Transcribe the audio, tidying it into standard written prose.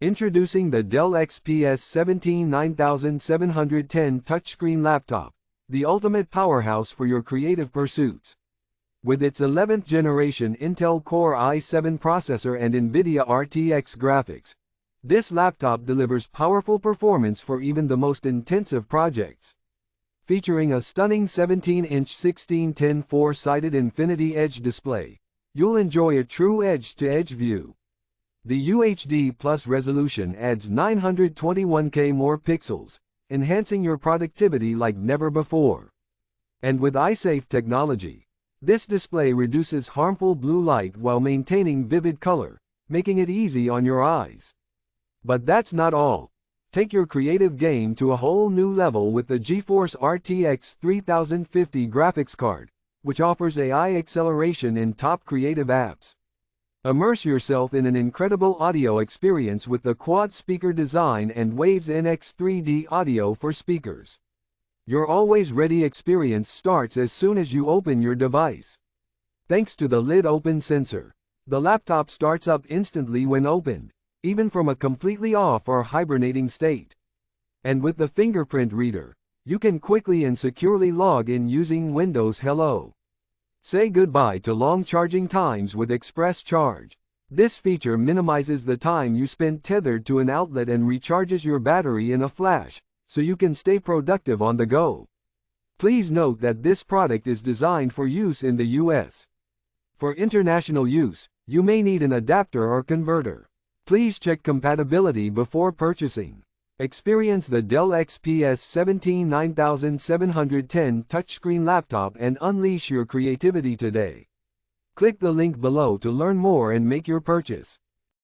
Introducing the Dell XPS 17710 touchscreen laptop, the ultimate powerhouse for your creative pursuits. With its 11th generation Intel Core i7 processor and NVIDIA RTX graphics, this laptop delivers powerful performance for even the most intensive projects. Featuring a stunning 17-inch 1610 4-sided Infinity Edge display, you'll enjoy a true edge-to-edge view. The UHD Plus resolution adds 921K more pixels, enhancing your productivity like never before. And with eye-safe technology, this display reduces harmful blue light while maintaining vivid color, making it easy on your eyes. But that's not all. Take your creative game to a whole new level with the GeForce RTX 3050 graphics card, which offers AI acceleration in top creative apps. Immerse yourself in an incredible audio experience with the quad-speaker design and Waves NX 3D audio for speakers. Your always-ready experience starts as soon as you open your device. Thanks to the lid open sensor, the laptop starts up instantly when opened, even from a completely off or hibernating state. And with the fingerprint reader, you can quickly and securely log in using Windows Hello. Say goodbye to long charging times with Express Charge. This feature minimizes the time you spend tethered to an outlet and recharges your battery in a flash, so you can stay productive on the go. Please note that this product is designed for use in the US. For international use, you may need an adapter or converter. Please check compatibility before purchasing. Experience the Dell XPS 17710 touchscreen laptop and unleash your creativity today. Click the link below to learn more and make your purchase.